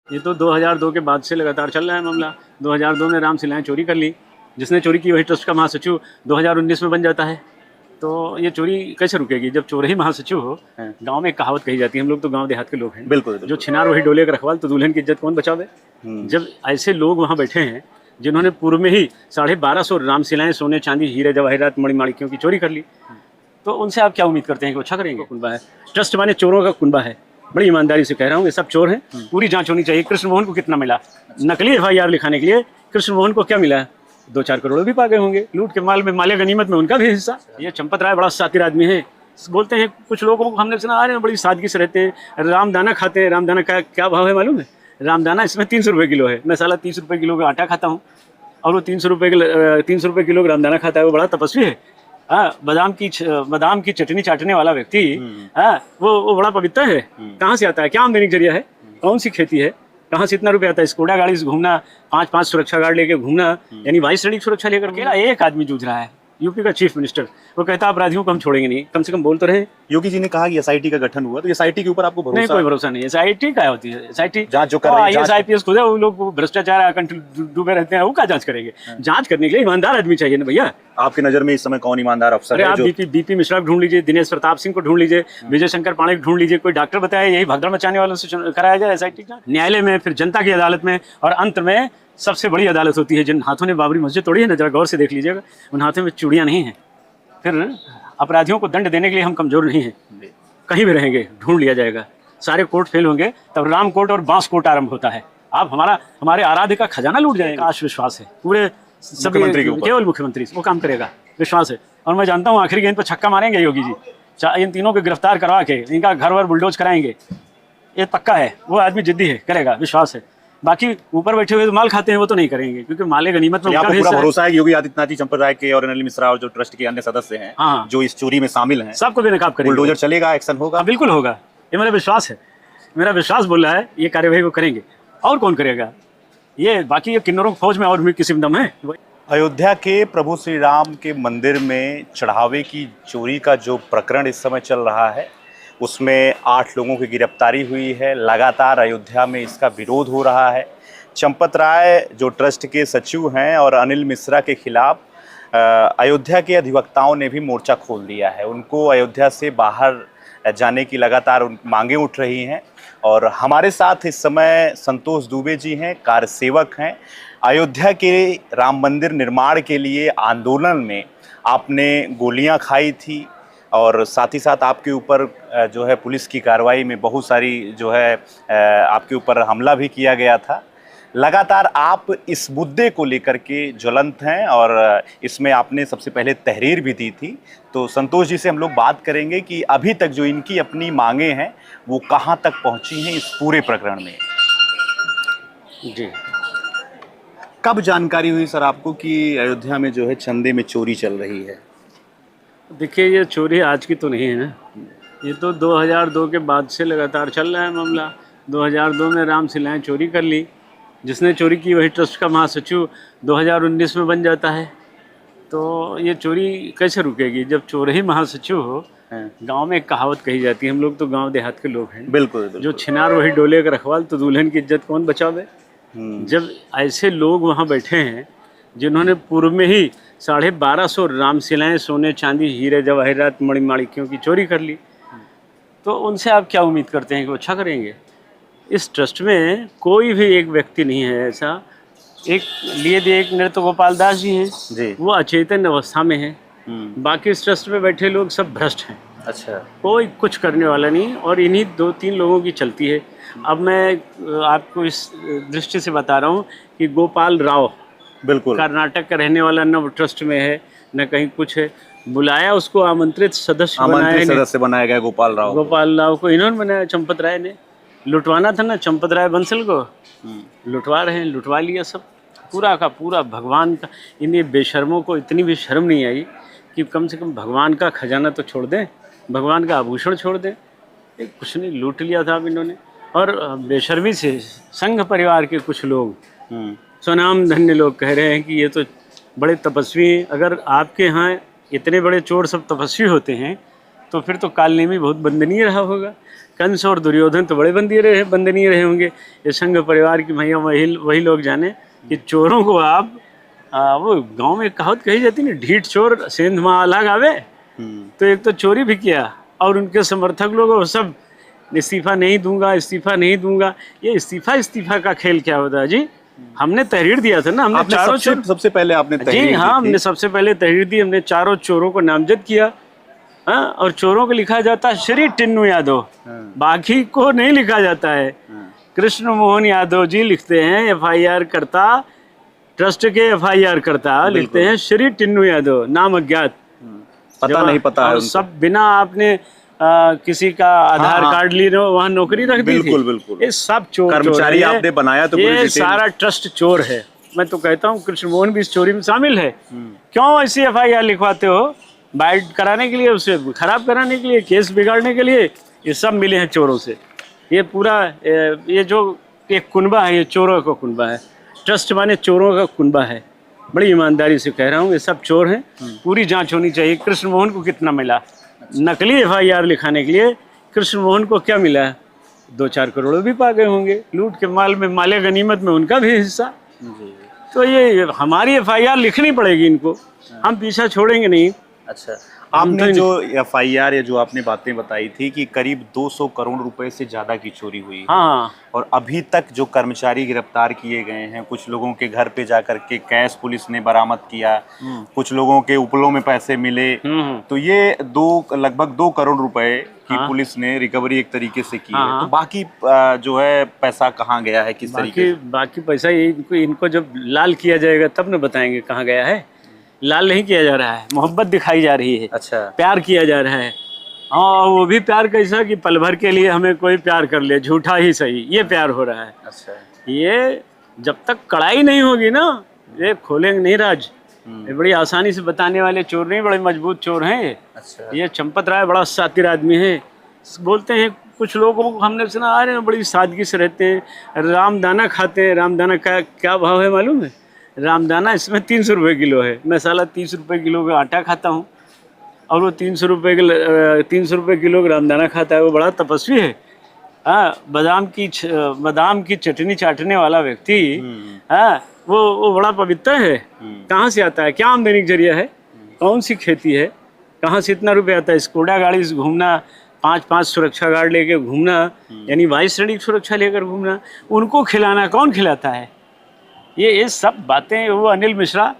ये तो 2002 के बाद से लगातार चल रहा है मामला। 2002 में रामशिलाएं चोरी कर ली, जिसने चोरी की वही ट्रस्ट का महासचिव 2019 में बन जाता है। तो ये चोरी कैसे रुकेगी जब चोर ही महासचिव हो। गांव में एक कहावत कही जाती है, हम लोग तो गांव देहात के लोग हैं। बिल्कुल, जो छिनार वही डोले का रखवाल, तो दुल्हन की इज्जत कौन बचावे। जब ऐसे लोग वहाँ बैठे हैं जिन्होंने पूर्व में ही 1250 रामशिलाएं सोने चांदी हीरे जवाहरात मणिमाणिक्यों की चोरी कर ली, तो उनसे आप क्या उम्मीद करते हैं कि वो अच्छा करेंगे। कुनबा है, ट्रस्ट माने चोरों का कुनबा है। बड़ी ईमानदारी से कह रहा हूँ, ये सब चोर हैं। पूरी जांच होनी चाहिए। कृष्ण मोहन को कितना मिला नकली FIR लिखाने के लिए, कृष्ण मोहन को क्या मिला? 2-4 करोड़ भी पा गए होंगे लूट के माल में, माले गनीमत में उनका भी हिस्सा। ये चंपत राय बड़ा शातिर आदमी है। बोलते हैं कुछ लोगों को, हमने सुना आ रहे हैं बड़ी सादगी से रहते हैं, रामदाना खाते हैं। रामदाना का क्या भाव है मालूम है? रामदाना इसमें 300 रुपये किलो है। मैं साला 30 रुपये किलो का आटा खाता हूँ और वो 300 रुपये किलो का रामदाना खाता है। वो बड़ा तपस्वी है। हाँ, बादाम की चटनी चाटने वाला व्यक्ति, हाँ, वो बड़ा पवित्र है। कहाँ से आता है? क्या आमदनी का जरिया है? कौन सी खेती है? कहाँ से इतना रुपया आता है? स्कूडा गाड़ी से घूमना, 5-5 सुरक्षा गार्ड लेके घूमना, यानी 22 सड़क सुरक्षा लेकर के एक आदमी जूझ रहा है। यूपी का चीफ मिनिस्टर, वो कहता है अपराधियों को हम छोड़ेंगे नहीं। कम से कम बोल तो रहे। योगी जी ने कहा कि SIT का गठन हुआ, तो SIT के ऊपर आपको भरोसा? नहीं, कोई भरोसा नहीं है। SIT क्या होती है? SIT जांच जो कर रहे हैं, IAS IPS खुद है, वो लोग भ्रष्टाचार डूबे रहते हैं, वो क्या जांच करेंगे? जांच करने के लिए ईमानदार आदमी चाहिए ना भैया। आपकी नजर में इस समय कौन ईमानदार अफसर है? आप बीपी मिश्रा को ढूंढ लीजिए, दिनेश प्रताप सिंह को ढूंढ लीजिए, विजय शंकर पांडे को ढूंढ लीजिए। कोई डॉक्टर बताया यही भगदड़ मचाने वालों से कराया जाए SIT जांच? न्यायालय में, फिर जनता की अदालत में, और अंत में सबसे बड़ी अदालत होती है। जिन हाथों ने बाबरी मस्जिद तोड़ी है ना, जरा गौर से देख लीजिएगा, उन हाथों में चूड़ियां नहीं है। फिर अपराधियों को दंड देने के लिए हम कमजोर नहीं हैं। कहीं भी रहेंगे ढूंढ लिया जाएगा। सारे कोर्ट फेल होंगे तब राम कोर्ट और बांस कोर्ट आरंभ होता है। आप हमारे आराध्य का खजाना लूट जाएगा। आश विश्वास है पूरे सभी, केवल मुख्यमंत्री वो काम करेगा, विश्वास है। और मैं जानता हूँ आखिरी गेंद पर छक्का मारेंगे योगी जी। इन तीनों को गिरफ्तार करवा के इनका घर वर बुलडोज कराएंगे, ये पक्का है। वो आदमी जिद्दी है, करेगा, विश्वास है। बाकी ऊपर बैठे हुए तो माल खाते हैं, वो तो नहीं करेंगे, क्योंकि माले गनीमत में यहाँ पे पूरा भरोसा है कि योगी आदित्यनाथ जी, चंपत राय के और अनिल मिश्रा और जो ट्रस्ट के अन्य सदस्य हैं, हाँ, जो इस चोरी में शामिल हैं, सबको बेनकाब करेंगे। बुलडोजर चलेगा, एक्शन होगा? बिल्कुल होगा, ये मेरा विश्वास है। मेरा विश्वास बोल रहा है ये कार्यवाही वो करेंगे। और कौन करेगा? ये बाकी ये किन्नरों की फौज में और भी किसी दम है। अयोध्या के प्रभु श्री राम के मंदिर में चढ़ावे की चोरी का जो प्रकरण इस समय चल रहा है, उसमें 8 लोगों की गिरफ्तारी हुई है। लगातार अयोध्या में इसका विरोध हो रहा है। चंपत राय जो ट्रस्ट के सचिव हैं और अनिल मिश्रा के खिलाफ अयोध्या के अधिवक्ताओं ने भी मोर्चा खोल दिया है। उनको अयोध्या से बाहर जाने की लगातार मांगें उठ रही हैं। और हमारे साथ इस समय संतोष दुबे जी हैं, कार्यसेवक हैं। अयोध्या के राम मंदिर निर्माण के लिए आंदोलन में आपने गोलियां खाई थी और साथ ही साथ आपके ऊपर जो है पुलिस की कार्रवाई में बहुत सारी जो है आपके ऊपर हमला भी किया गया था। लगातार आप इस मुद्दे को लेकर के ज्वलंत हैं और इसमें आपने सबसे पहले तहरीर भी दी थी। तो संतोष जी से हम लोग बात करेंगे कि अभी तक जो इनकी अपनी मांगे हैं वो कहां तक पहुंची हैं इस पूरे प्रकरण में। जी, कब जानकारी हुई सर आपको कि अयोध्या में जो है चंदे में चोरी चल रही है? देखिए, ये चोरी आज की तो नहीं है ना, ये तो 2002 के बाद से लगातार चल रहा है मामला। 2002 में रामशिलाएं चोरी कर ली, जिसने चोरी की वही ट्रस्ट का महासचिव 2019 में बन जाता है। तो ये चोरी कैसे रुकेगी जब चोर ही महासचिव हो। गांव में एक कहावत कही जाती है, हम लोग तो गांव देहात के लोग हैं। बिल्कुल। जो छिनार वही डोले का रखवाल, तो दुल्हन की इज्जत कौन बचावे। जब ऐसे लोग वहाँ बैठे हैं जिन्होंने पूर्व में ही 1250 रामशिलाएं सोने चांदी हीरे जवाहरात मणिमाणिक्यों की चोरी कर ली, तो उनसे आप क्या उम्मीद करते हैं कि वो अच्छा करेंगे। इस ट्रस्ट में कोई भी एक व्यक्ति नहीं है ऐसा। एक नृत्य गोपाल दास जी हैं जी, वो अचेतन अवस्था में है। बाकी इस ट्रस्ट में बैठे लोग सब भ्रष्ट हैं। अच्छा, कोई कुछ करने वाला नहीं, और इन्हीं 2-3 लोगों की चलती है। अब मैं आपको इस दृष्टि से बता रहा हूँ कि गोपाल राव, बिल्कुल, कर्नाटक का रहने वाला, न ट्रस्ट में है न कहीं कुछ है। बुलाया उसको, आमंत्रित सदस्य बनाया गया गोपाल राव को इन्होंने बनाया, चंपत राय ने। लुटवाना था ना चंपत राय बंसल को, लुटवा रहे हैं, लुटवा लिया सब पूरा का पूरा। भगवान का, इन्हें बेशर्मों को इतनी भी शर्म नहीं आई कि कम से कम भगवान का खजाना तो छोड़ दें, भगवान का आभूषण छोड़ दें। कुछ नहीं, लूट लिया था अब इन्होंने। और बेशर्मी से संघ परिवार के कुछ लोग, स्वनाम धन्य लोग, कह रहे हैं कि ये तो बड़े तपस्वी हैं। अगर आपके यहाँ इतने बड़े चोर सब तपस्वी होते हैं तो फिर तो कालनेमी बहुत बंदनीय रहा होगा। कंस और दुर्योधन तो बड़े बंदनीय रहे होंगे। ये संघ परिवार की भैया वही लोग जाने कि चोरों को आप वो गांव में कहावत कही जाती है ना, ढीठ चोर सेंध में अलग आवे। तो एक तो चोरी भी किया और उनके समर्थक लोग वो सब इस्तीफा नहीं दूंगा। ये इस्तीफा का खेल क्या होता है जी? हमने तहरीर दिया था ना, हमने चारों सबसे पहले आपने तहरीर जी हाँ, हमने सबसे पहले तहरीर दी, हमने चारों चोरों को नामजद किया। हाँ, और चोरों को लिखा जाता है श्री टिन्नू यादव, बाकी को नहीं लिखा जाता है। कृष्ण मोहन यादव जी लिखते हैं FIR करता, ट्रस्ट के FIR करता लिखते हैं श्री टिन्नू यादव, नाम अज्ञात, पता है सब बिना आपने किसी का आधार कार्ड ली वहाँ नौकरी रख दी थी। बिल्कुल। ये सब चोर कर्मचारी आपने बनाया तो ये सारा ट्रस्ट चोर है। मैं तो कहता हूँ कृष्ण मोहन भी इस चोरी में शामिल है। क्यों ऐसी FIR लिखवाते हो? बाइट कराने के लिए, उसे खराब कराने के लिए, केस बिगाड़ने के लिए? ये सब मिले हैं चोरों से। ये पूरा ये जो एक कुनबा है, ये चोरों का कुनबा है। ट्रस्ट माने चोरों का कुनबा है। बड़ी ईमानदारी से कह रहा हूँ, ये सब चोर हैं। पूरी जांच होनी चाहिए। कृष्ण मोहन को कितना मिला नकली FIR लिखाने के लिए? कृष्ण मोहन को क्या मिला? 2-4 करोड़ भी पा गए होंगे लूट के माल में, माले गनीमत में उनका भी हिस्सा। तो ये हमारी FIR लिखनी पड़ेगी इनको, हम पीछा छोड़ेंगे नहीं। अच्छा, आपने जो FIR या जो आपने बातें बताई थी कि करीब 200 करोड़ रुपए से ज्यादा की चोरी हुई है। हाँ, और अभी तक जो कर्मचारी गिरफ्तार किए गए हैं, कुछ लोगों के घर पे जाकर के कैश पुलिस ने बरामद किया, कुछ लोगों के उपलों में पैसे मिले, तो ये लगभग 2 करोड़ रुपए की पुलिस ने रिकवरी एक तरीके से की है। तो बाकी जो है पैसा कहाँ गया है, किस तरीके से? बाकी पैसा इनको जब लाल किया जाएगा तब न बताएंगे कहाँ गया है। लाल नहीं किया जा रहा है, मोहब्बत दिखाई जा रही है। अच्छा, प्यार किया जा रहा है। हाँ, वो भी प्यार कैसा कि पल भर के लिए हमें कोई प्यार कर ले, झूठा ही सही, ये प्यार हो रहा है। अच्छा, ये जब तक कड़ाई नहीं होगी ना, ये खोलेंगे नहीं राज। ये बड़ी आसानी से बताने वाले चोर नहीं, बड़े मजबूत चोर हैं ये। अच्छा, ये चंपत राय बड़ा शातिर आदमी है। बोलते हैं कुछ लोगों को, हमने सुना आ रहे हैं बड़ी सादगी से रहते हैं, रामदाना खाते हैं। रामदाना का क्या भाव है मालूम है? रामदाना इसमें 300 रुपये किलो है। मैं साला 30 रुपये किलो का आटा खाता हूँ और वो 300 रुपये किलो का रामदाना खाता है। वो बड़ा तपस्वी है। हाँ, बादाम की चटनी चाटने वाला व्यक्ति, हाँ, वो बड़ा पवित्र है। कहाँ से आता है? क्या आमदनी का जरिया है? कौन सी खेती है? कहाँ से इतना रुपये आता है? स्कूडा गाड़ी से घूमना, 5-5 सुरक्षा गार्ड लेके घूमना, यानी 22 श्रेणी की सुरक्षा लेकर घूमना, उनको खिलाना कौन खिलाता है? ये सब बातें। वो अनिल मिश्रा,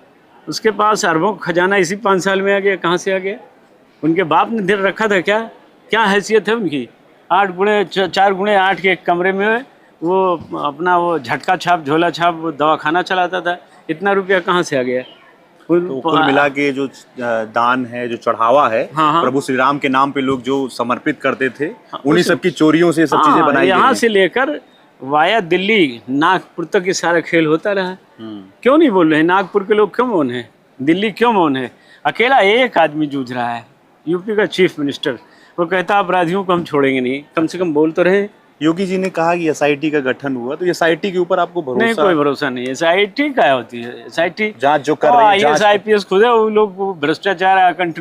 उसके पास अरबों का खजाना इसी 5 साल में आ गया। कहाँ से आ गया? उनके बाप ने दिल रखा था क्या? क्या हैसियत है उनकी? 4x8 के एक कमरे में वो अपना वो झटका छाप, झोला छाप, वो दवाखाना चलाता था। इतना रुपया कहाँ से आ गया? तो कुल मिला के जो दान है, जो चढ़ावा है, प्रभु श्री राम के नाम पे लोग जो समर्पित करते थे, उन्हीं सब की चोरियों से सब चीजें बनाई। यहाँ से लेकर वाया दिल्ली, नागपुर तक ये सारा खेल होता रहा। क्यों नहीं बोल रहे? नागपुर के लोग क्यों मौन है? दिल्ली क्यों मौन है? अकेला एक आदमी जूझ रहा है, यूपी का चीफ मिनिस्टर। वो कहता अपराधियों को हम छोड़ेंगे नहीं। कम से कम बोल तो रहे। योगी जी ने कहा कि SIT का गठन हुआ, तो SIT के ऊपर आपको भरोसा? नहीं, कोई भरोसा नहीं। SIT क्या होती है? SIT जांच जो कर रही है, IAS IPS खुद है, वो लोग भ्रष्टाचार आकंठ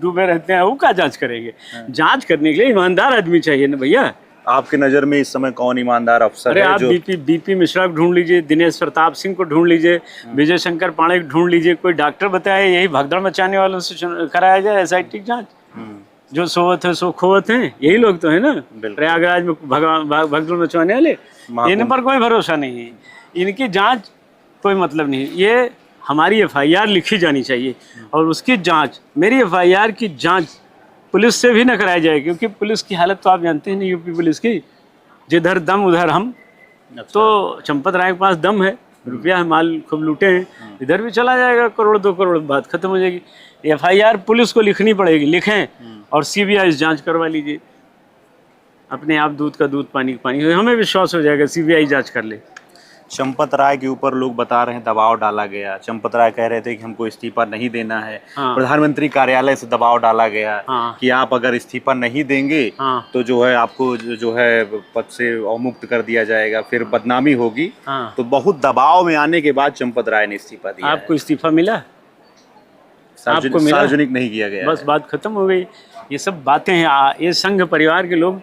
डूबे रहते हैं, वो क्या जांच करेंगे? जांच करने के लिए ईमानदार आदमी चाहिए ना भैया। आपकी नजर में इस समय कौन ईमानदार अफसर है? आप BP मिश्रा को ढूंढ लीजिए, दिनेश प्रताप सिंह को ढूंढ लीजिए, विजय शंकर पांडे को ढूंढ लीजिए। कोई डॉक्टर बताए यही भगदड़ मचाने वालों से कराया जाए SIT की जांच? जो सोवत है सो खोवत है, यही लोग तो है ना प्रयागराज में भगदड़ मचवाने वाले। इन पर कोई भरोसा नहीं है, इनकी जांच कोई मतलब नहीं। ये हमारी FIR लिखी जानी चाहिए और उसकी जांच, मेरी FIR की जांच पुलिस से भी न कराई जाए, क्योंकि पुलिस की हालत तो आप जानते हैं नहीं यूपी पुलिस की। जिधर दम उधर हम। तो चंपत राय के पास दम है, रुपया है, माल खूब लूटे हैं, इधर भी चला जाएगा, 1-2 करोड़, बात खत्म हो जाएगी। FIR पुलिस को लिखनी पड़ेगी, लिखें और CBI जांच करवा लीजिए। अपने आप दूध का दूध, पानी का पानी, हमें विश्वास हो जाएगा CBI जांच कर ले। चंपत राय के ऊपर लोग बता रहे हैं दबाव डाला गया। चंपत राय कह रहे थे कि हमको इस्तीफा नहीं देना है। प्रधानमंत्री कार्यालय से दबाव डाला गया कि आप अगर इस्तीफा नहीं देंगे तो जो है आपको जो है पद से अवमुक्त कर दिया जाएगा, फिर बदनामी होगी। तो बहुत दबाव में आने के बाद चंपत राय ने इस्तीफा दिया। आपको इस्तीफा मिला? सार्वजनिक नहीं किया गया, बस बात खत्म हो गई। ये सब बातें हैं। ये संघ परिवार के लोग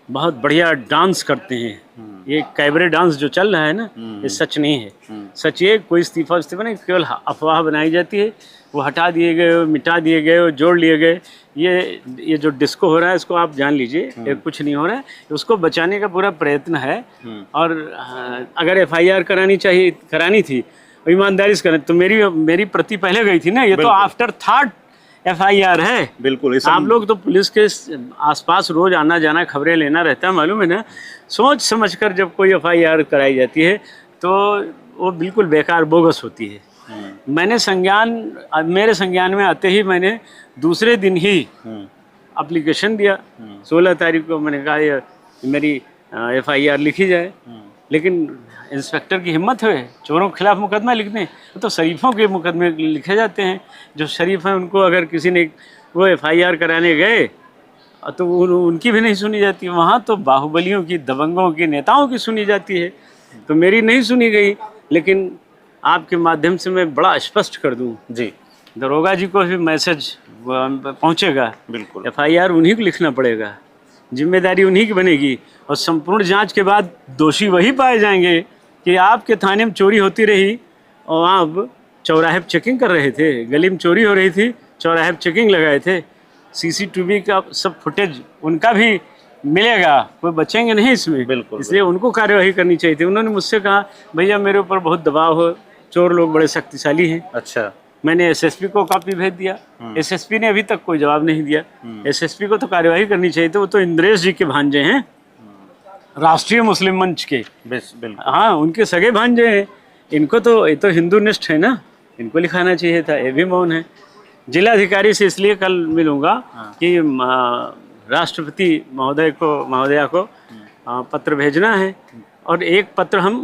बहुत बढ़िया डांस करते हैं। ये कैबरे डांस जो चल रहा है ना, ये सच नहीं है। सच ये कोई इस्तीफा नहीं, केवल अफवाह बनाई जाती है। वो हटा दिए गए, मिटा दिए गए, वो जोड़ लिए गए। ये जो डिस्को हो रहा है इसको आप जान लीजिए, ये कुछ नहीं हो रहा है। उसको बचाने का पूरा प्रयत्न है। और अगर FIR करानी थी ईमानदारी से करें तो मेरी प्रति पहले गई थी ना। ये तो आफ्टर थर्ड FIR है। बिल्कुल। आप लोग तो पुलिस के आसपास रोज आना जाना खबरें लेना रहता है, मालूम है ना। सोच समझकर जब कोई FIR कराई जाती है तो वो बिल्कुल बेकार बोगस होती है। मैंने मेरे संज्ञान में आते ही मैंने दूसरे दिन ही एप्लीकेशन दिया। 16 तारीख को मैंने कहा ये मेरी FIR लिखी जाए। लेकिन इंस्पेक्टर की हिम्मत है चोरों के खिलाफ मुकदमा लिखने, तो शरीफों के मुकदमे लिखे जाते हैं। जो शरीफ हैं उनको अगर किसी ने वो FIR कराने गए तो उनकी भी नहीं सुनी जाती। वहाँ तो बाहुबलियों की, दबंगों की, नेताओं की सुनी जाती है। तो मेरी नहीं सुनी गई। लेकिन आपके माध्यम से मैं बड़ा स्पष्ट कर दूं जी, दरोगा जी को भी मैसेज पहुँचेगा। बिल्कुल। FIR उन्हीं को लिखना पड़ेगा, जिम्मेदारी उन्हीं की बनेगी। और संपूर्ण जांच के बाद दोषी वही पाए जाएंगे कि आपके थाने में चोरी होती रही और आप चौराहे पर चेकिंग कर रहे थे, गली में चोरी हो रही थी, चौराहे पर चेकिंग लगाए थे। CCTV का सब फुटेज उनका भी मिलेगा, कोई बचेंगे नहीं इसमें। बिल्कुल। इसलिए उनको कार्यवाही करनी चाहिए थी। उन्होंने मुझसे कहा भैया मेरे ऊपर बहुत दबाव हो, चोर लोग बड़े शक्तिशाली हैं। अच्छा। मैंने SSP को कॉपी भेज दिया। SSP ने अभी तक कोई जवाब नहीं दिया। SSP को तो कार्यवाही करनी चाहिए थी। वो तो इंद्रेश जी के भांजे हैं, राष्ट्रीय मुस्लिम मंच के। बिल्कुल। हाँ, उनके सगे भांजे हैं। इनको तो ये तो हिंदू-निष्ठ है ना, इनको लिखाना चाहिए था। ये भी मौन है। जिलाधिकारी से इसलिए कल मिलूंगा कि राष्ट्रपति महोदया को पत्र भेजना है। और एक पत्र हम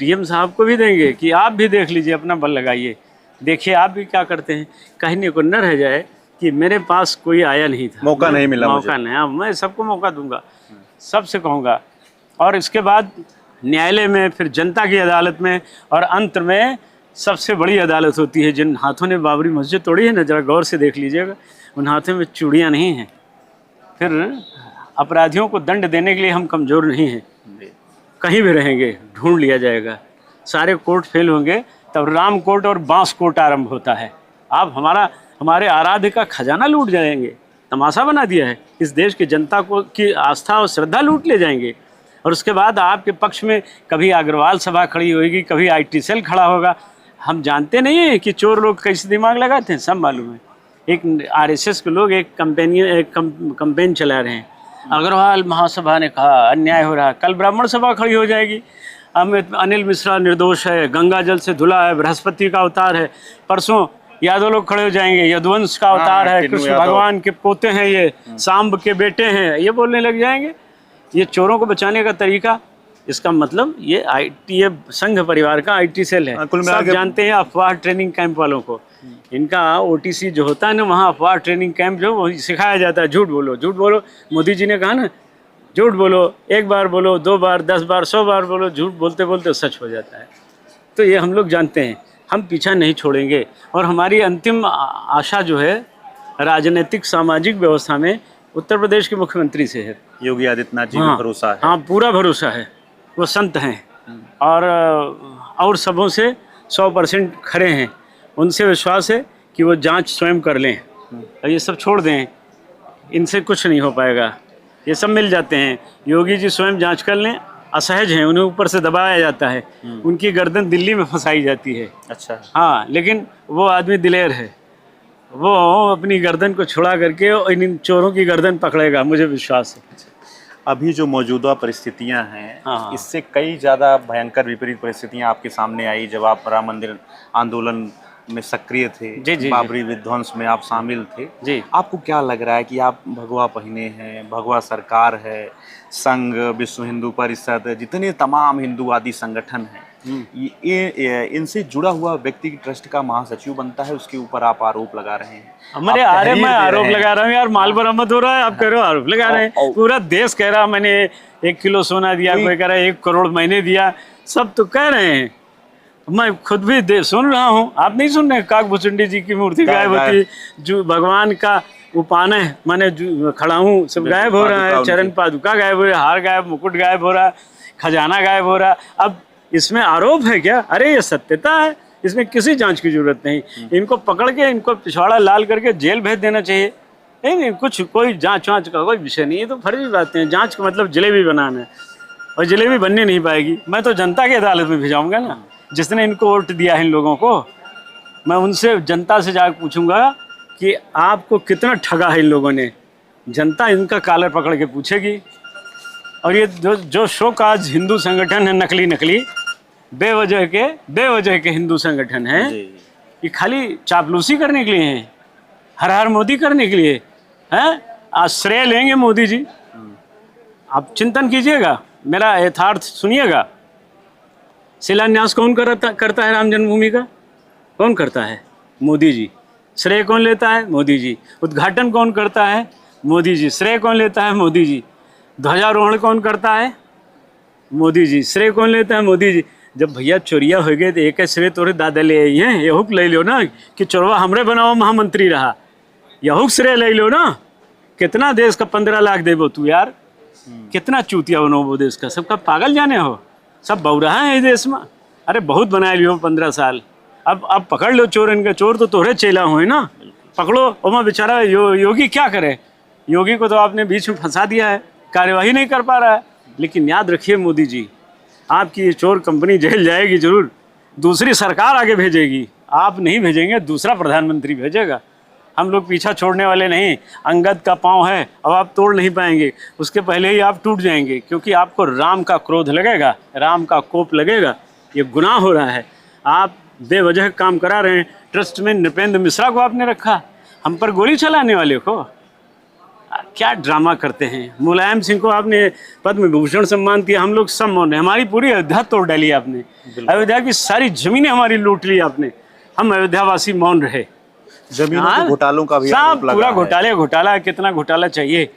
DM साहब को भी देंगे कि आप भी देख लीजिए, अपना बल लगाइए, देखिए आप भी क्या करते हैं। कहने को न रह जाए कि मेरे पास कोई आया नहीं था, मौका नहीं मिला, मौका नहीं। हाँ, मैं सबको मौका दूंगा, सबसे कहूँगा। और इसके बाद न्यायालय में, फिर जनता की अदालत में, और अंत में सबसे बड़ी अदालत होती है। जिन हाथों ने बाबरी मस्जिद तोड़ी है ना, जरा गौर से देख लीजिएगा, उन हाथों में चूड़ियाँ नहीं हैं। फिर अपराधियों को दंड देने के लिए हम कमज़ोर नहीं हैं। कहीं भी रहेंगे ढूंढ लिया जाएगा। सारे कोर्ट फेल होंगे तब राम कोर्ट और बांस कोर्ट आरंभ होता है। आप हमारे आराध्य का खजाना लूट जाएंगे, तमाशा बना दिया है। इस देश की जनता को की आस्था और श्रद्धा लूट ले जाएंगे। और उसके बाद आपके पक्ष में कभी अग्रवाल सभा खड़ी होगी, कभी IT सेल खड़ा होगा। हम जानते नहीं हैं कि चोर लोग कैसे दिमाग लगाते हैं, सब मालूम है। एक RSS के लोग एक कंपेन चला रहे हैं। अग्रवाल महासभा ने कहा अन्याय हो रहा है, कल ब्राह्मण सभा खड़ी हो जाएगी। अनिल मिश्रा निर्दोष है, गंगा जल से धुला है, बृहस्पति का अवतार है। परसों यादव लोग खड़े हो जाएंगे, यदुवंश का अवतार है, कृष्ण भगवान के पोते हैं, ये सांब के बेटे हैं, ये बोलने लग जाएंगे। ये चोरों को बचाने का तरीका, इसका मतलब ये संघ परिवार का IT सेल है। सब जानते हैं अफवाह ट्रेनिंग कैंप वालों को। इनका OTC जो होता है ना, वहाँ अफवाह ट्रेनिंग कैंप जो वही सिखाया जाता है। झूठ बोलो, झूठ बोलो। मोदी जी ने कहा ना, झूठ बोलो, 1 बार बोलो, 2 बार, 10 बार, 100 बार बोलो। झूठ बोलते बोलते सच हो जाता है। तो ये हम लोग जानते हैं, हम पीछा नहीं छोड़ेंगे। और हमारी अंतिम आशा जो है राजनीतिक सामाजिक व्यवस्था में उत्तर प्रदेश के मुख्यमंत्री से है। योगी आदित्यनाथ जी हाँ, को भरोसा है। हाँ, पूरा भरोसा है। वो संत हैं और सबों से 100% खड़े हैं। उनसे विश्वास है कि वो जांच स्वयं कर लें और ये सब छोड़ दें। इनसे कुछ नहीं हो पाएगा, ये सब मिल जाते हैं। योगी जी स्वयं जांच कर लें। असहज हैं, उन्हें ऊपर से दबाया जाता है, उनकी गर्दन दिल्ली में फंसाई जाती है। अच्छा। हाँ, लेकिन वो आदमी दिलेर है, वो अपनी गर्दन को छुड़ा करके इन चोरों की गर्दन पकड़ेगा, मुझे विश्वास है। अभी जो मौजूदा परिस्थितियां हैं, हाँ। इससे कई ज़्यादा भयंकर विपरीत परिस्थितियां आपके सामने आई जब आप राम मंदिर आंदोलन में सक्रिय थे। जी, बाबरी विध्वंस में आप शामिल थे। जी। आपको क्या लग रहा है कि आप भगवा पहने हैं, भगवा सरकार है, संघ, विश्व हिंदू परिषद, जितने तमाम हिंदूवादी संगठन हैं, ये इनसे जुड़ा हुआ व्यक्ति ट्रस्ट का महासचिव बनता है, उसके ऊपर आप आरोप लगा रहे हैं। मैं आरोप लगा रहा हूँ यार, माल बरामद हो रहा है, आप कह रहे हो आरोप लगा रहे हैं। पूरा देश कह रहा मैंने 1 किलो सोना दिया, कोई कह रहा है 1 करोड़ मैंने दिया, सब तो कह रहे हैं। मैं खुद भी सुन रहा हूँ, आप नहीं सुन रहे? काकभुचुंडी जी की मूर्ति गायब होती, जो भगवान का उपाने माने खड़ा हूँ सब गायब हो रहा है, चरण पादुका गायब हो रहा है, हार गायब, मुकुट गायब हो रहा है, खजाना गायब हो रहा है। अब इसमें आरोप है क्या? अरे ये सत्यता है, इसमें किसी जांच की जरूरत नहीं। इनको पकड़ के इनको पिछवाड़ा लाल करके जेल भेज देना चाहिए। नहीं, कुछ कोई जांच वाँच का कोई विषय नहीं है, तो फर्जी बातें हैं। जांच का मतलब जलेबी बनाना है, और जलेबी बनने नहीं पाएगी। मैं तो जनता की अदालत में भिजाऊंगा ना, जिसने इनको वोट दिया है इन लोगों को। मैं उनसे जनता से जाकर पूछूंगा कि आपको कितना ठगा है इन लोगों ने। जनता इनका कॉलर पकड़ के पूछेगी। और ये जो शोक आज हिंदू संगठन है, नकली बेवजह के हिंदू संगठन है, ये खाली चापलूसी करने के लिए हैं, हर हर मोदी करने के लिए हैं। आश्रय लेंगे मोदी जी। आप चिंतन कीजिएगा, मेरा यथार्थ सुनिएगा। शिलान्यास कौन करता है राम जन्मभूमि का? कौन करता है? मोदी जी। श्रेय कौन लेता है? मोदी जी। उद्घाटन कौन करता है? मोदी जी। श्रेय कौन लेता है? मोदी जी। ध्वजारोहण कौन करता है? मोदी जी। श्रेय कौन लेता है? मोदी जी। जब भैया चोरिया हो गए तो एक श्रेय तोरे दादा ले आई हैं, यहुक ले लो ना कि चोरवा हमरे बनाओ महामंत्री रहा, यहुक श्रेय ले लो ना। कितना देश का 15 लाख देवो तू यार, कितना चूतिया बनो वो देश का, सबका पागल जाने हो, सब बौरा है इस देश में। अरे बहुत बनाए लियो 15 साल, अब पकड़ लो चोर, इनका चोर तो तोहरे चेला हुए ना, पकड़ो। और बेचारा योगी क्या करे? योगी को तो आपने बीच में फंसा दिया है, कार्यवाही नहीं कर पा रहा है। लेकिन याद रखिए मोदी जी, आपकी ये चोर कंपनी जेल जाएगी जरूर, दूसरी सरकार आगे भेजेगी, आप नहीं भेजेंगे, दूसरा प्रधानमंत्री भेजेगा। हम लोग पीछा छोड़ने वाले नहीं। अंगद का पाँव है, अब आप तोड़ नहीं पाएंगे, उसके पहले ही आप टूट जाएंगे, क्योंकि आपको राम का क्रोध लगेगा, राम का कोप लगेगा। ये गुनाह हो रहा है, आप बेवजह काम करा रहे हैं। ट्रस्ट में नृपेंद्र मिश्रा को आपने रखा, हम पर गोली चलाने वाले को। क्या ड्रामा करते हैं। मुलायम सिंह को आपने पद्म विभूषण सम्मान दिया, हम लोग सब मौन है। हमारी पूरी अयोध्या तोड़ डाली आपने, अयोध्या की सारी जमीनें हमारी लूट ली आपने, हम अयोध्यावासी मौन रहे। जमीनों के घोटालों का भी सब पूरा घोटाला। कितना घोटाला चाहिए?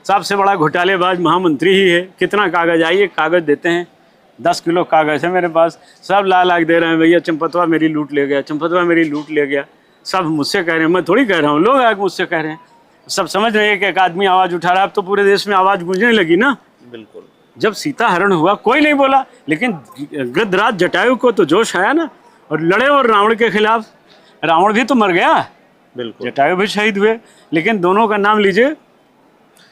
सबसे बड़ा घोटालेबाज महामंत्री ही है। कितना कागज? आइए कागज देते हैं, 10 किलो कागज है मेरे पास, सब लाख दे रहे हैं, भैया चंपतवा मेरी लूट ले गया, चंपतवा मेरी लूट ले गया। सब मुझसे कह रहे हैं, मैं थोड़ी कह रहा हूँ, लोग आके मुझसे कह रहे हैं। सब समझ रहे हैं कि एक आदमी आवाज़ उठा रहा है, अब तो पूरे देश में आवाज़ गूंजने लगी ना। बिल्कुल। जब सीता हरण हुआ कोई नहीं बोला, लेकिन गृद्धराज जटायु को तो जोश आया ना, और लड़े और रावण के खिलाफ। रावण भी तो मर गया, बिल्कुल, जटायु भी शहीद हुए, लेकिन दोनों का नाम लीजिए।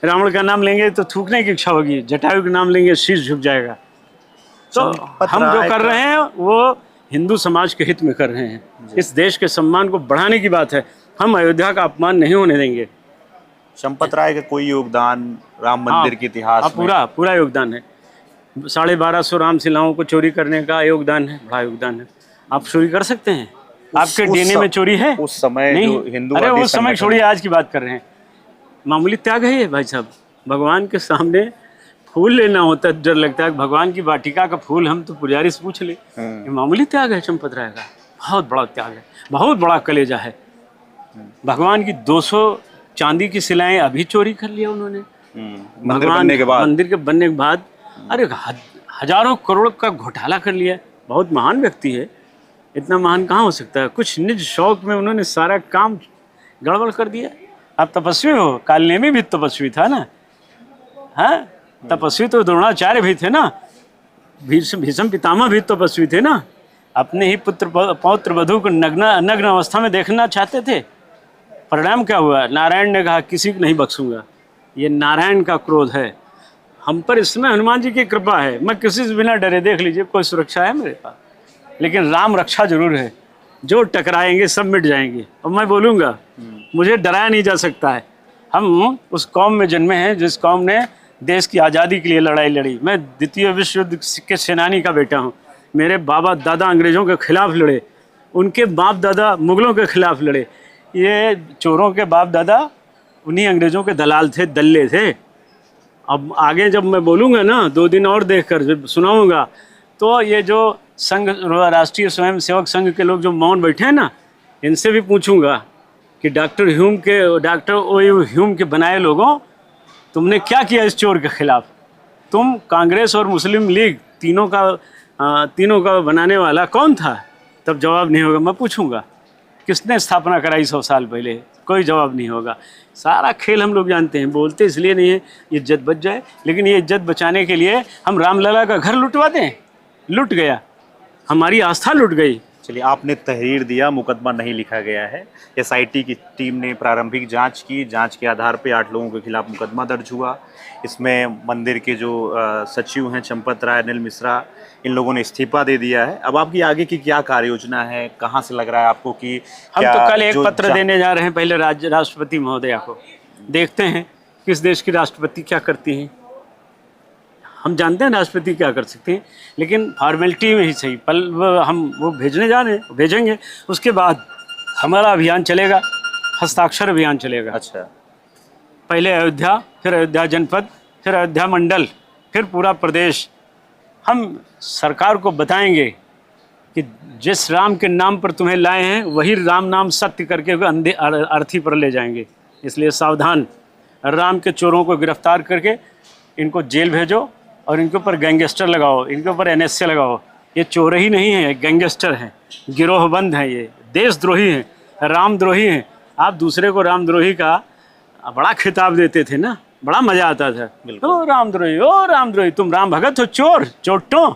रावण का नाम लेंगे तो थूकने की इच्छा होगी, जटायु का नाम लेंगे शीश झुक जाएगा। तो हम जो कर रहे हैं वो हिंदू समाज के हित में कर रहे हैं, इस देश के सम्मान को बढ़ाने की बात है। हम अयोध्या का अपमान नहीं होने देंगे। चंपत राय का कोई योगदान राम मंदिर के इतिहास में? पूरा योगदान है। 1250 रामशिलाओं को चोरी करने का योगदान है, बड़ा योगदान है। आप चोरी कर सकते हैं? आपके डीएनए में चोरी है? उस समय नहीं, जो हिंदू, अरे उस समय छोड़िए, आज की बात कर रहे हैं। मामूली त्याग है ये भाई साहब। भगवान के सामने फूल लेना होता है, डर लगता है। भगवान की वाटिका का फूल हम तो पुजारी से पूछ ले, ये मामूली त्याग है चंपत राय का? बहुत बड़ा त्याग है, बहुत बड़ा कलेजा है। भगवान की 200 चांदी की शिलाएं अभी चोरी कर लिया उन्होंने मंदिर के बनने के बाद। अरे हजारों करोड़ का घोटाला कर लिया। बहुत महान व्यक्ति है, इतना महान कहाँ हो सकता है? कुछ निज शौक में उन्होंने सारा काम गड़बड़ कर दिया। आप तपस्वी हो, कालनेमी भी तपस्वी था ना, हाँ तपस्वी तो द्रोणाचार्य भी थे ना, भीष्म पितामह भी तपस्वी थे ना। अपने ही पौत्र वधू को नग्न अवस्था में देखना चाहते थे। परिणाम क्या हुआ? नारायण ने कहा किसी को नहीं बख्शूंगा। ये नारायण का क्रोध है हम पर, इसमें हनुमान जी की कृपा है। मैं किसी से बिना डरे, देख लीजिए, कोई सुरक्षा है मेरे पास, लेकिन राम रक्षा जरूर है। जो टकराएंगे सब मिट जाएंगे। और मैं बोलूँगा, मुझे डराया नहीं जा सकता है। हम उस कौम में जन्मे हैं जिस कौम ने देश की आज़ादी के लिए लड़ाई लड़ी। मैं द्वितीय विश्व युद्ध के सेनानी का बेटा हूँ। मेरे बाबा दादा अंग्रेज़ों के खिलाफ लड़े, उनके बाप दादा मुग़लों के खिलाफ लड़े। ये चोरों के बाप दादा उन्हीं अंग्रेज़ों के दलाल थे, दल्ले थे। अब आगे जब मैं बोलूँगा ना, 2 दिन और देखकर जब सुनाऊँगा, तो ये जो संघ, राष्ट्रीय स्वयंसेवक संघ के लोग जो मौन बैठे हैं ना, इनसे भी पूछूंगा कि डॉक्टर ओ ह्यूम के बनाए लोगों, तुमने क्या किया इस चोर के खिलाफ? तुम कांग्रेस और मुस्लिम लीग तीनों का बनाने वाला कौन था? तब जवाब नहीं होगा। मैं पूछूंगा किसने स्थापना कराई 100 साल पहले? कोई जवाब नहीं होगा। सारा खेल हम लोग जानते हैं, बोलते इसलिए नहीं है इज्जत बच जाए, लेकिन ये इज्जत बचाने के लिए हम रामलला का घर लुटवा दें। लुट गया, हमारी आस्था लुट गई। चलिए, आपने तहरीर दिया, मुकदमा नहीं लिखा गया है। एसआईटी की टीम ने प्रारंभिक जांच की, जांच के आधार पे 8 लोगों के खिलाफ मुकदमा दर्ज हुआ। इसमें मंदिर के जो सचिव हैं चंपत राय, अनिल मिश्रा, इन लोगों ने इस्तीफा दे दिया है। अब आपकी आगे की क्या कार्य योजना है? कहाँ से लग रहा है आपको कि हम क्या तो कल एक जो पत्र देने जा रहे हैं पहले राष्ट्रपति महोदया को। देखते हैं किस देश की राष्ट्रपति क्या करती हैं। हम जानते हैं राष्ट्रपति क्या कर सकते हैं, लेकिन फॉर्मेलिटी में ही सही हम वो भेजने जा रहे हैं, भेजेंगे। उसके बाद हमारा अभियान चलेगा, हस्ताक्षर अभियान चलेगा। अच्छा, पहले अयोध्या, फिर अयोध्या जनपद, फिर अयोध्या मंडल, फिर पूरा प्रदेश। हम सरकार को बताएंगे कि जिस राम के नाम पर तुम्हें लाए हैं वही राम नाम सत्य करके अंधे अर्थी पर ले जाएंगे। इसलिए सावधान, राम के चोरों को गिरफ्तार करके इनको जेल भेजो और इनके ऊपर गैंगस्टर लगाओ, इनके ऊपर एनएसए लगाओ। ये चोर ही नहीं है, गैंगस्टर हैं, गिरोहबंद हैं, ये देशद्रोही हैं, रामद्रोही हैं। आप दूसरे को रामद्रोही का बड़ा खिताब देते थे ना, बड़ा मजा आता था। ओ रामद्रोही, ओ रामद्रोही, तुम राम भगत हो, चोर चोटो,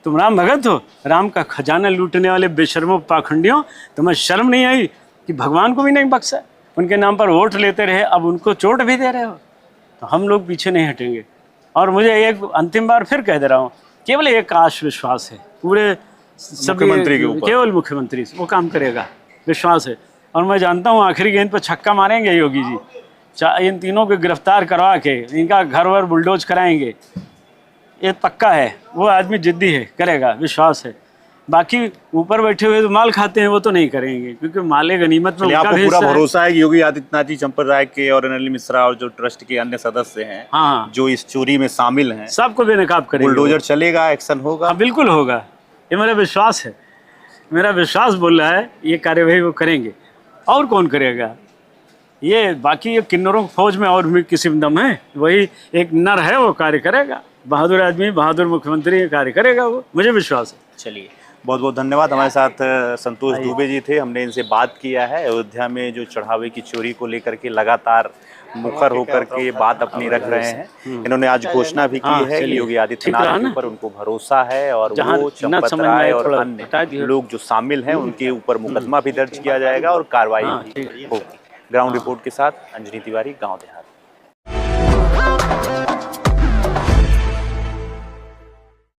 तुम राम भगत हो, राम का खजाना लूटने वाले बेशर्मों पाखंडियों, तुम्हें शर्म नहीं आई कि भगवान को भी नहीं बख्शा, उनके नाम पर वोट लेते रहे, अब उनको चोट भी दे रहे हो। तो हम लोग पीछे नहीं हटेंगे। और मुझे एक अंतिम बार फिर कह दे रहा हूँ, केवल एक आश विश्वास है पूरे मुख्यमंत्री के ऊपर, केवल मुख्यमंत्री वो काम करेगा, विश्वास है। और मैं जानता हूँ आखिरी गेंद पर छक्का मारेंगे योगी जी। इन तीनों को गिरफ्तार करवा के इनका घर वर बुलडोज कराएंगे, ये पक्का है। वो आदमी जिद्दी है, करेगा, विश्वास है। बाकी ऊपर बैठे हुए तो माल खाते हैं, वो तो नहीं करेंगे, क्योंकि माले गनीमत में आपको पूरा भरोसा है कि योगी आदित्यनाथ जी, चंपत राय के और अनिल मिश्रा और जो ट्रस्ट के अन्य सदस्य हैं, हाँ, जो इस चोरी में शामिल हैं, सबको बेनकाब करेंगे। बुलडोजर चलेगा, एक्शन होगा? हाँ, बिल्कुल होगा, ये मेरा विश्वास है। मेरा विश्वास बोल रहा है ये कार्यवाही वो करेंगे। और कौन करेगा? ये बाकी ये किन्नरों की फौज में और भी किसी में दम है, वही एक नर है, वो कार्य करेगा। बहादुर आदमी, बहादुर मुख्यमंत्री कार्य करेगा, वो मुझे विश्वास है। चलिए, बहुत बहुत धन्यवाद। हमारे साथ संतोष दुबे जी थे, हमने इनसे बात किया है। अयोध्या में जो चढ़ावे की चोरी को लेकर के लगातार मुखर होकर के बात अपनी रख रहे हैं। इन्होंने आज घोषणा भी की है कि योगी आदित्यनाथ के ऊपर उनको भरोसा है और वो चंपत राय और अन्य लोग जो शामिल हैं उनके ऊपर मुकदमा भी दर्ज किया जाएगा और कार्रवाई भी होगी। ग्राउंड रिपोर्ट के साथ अंजनी तिवारी, गाँव देहात।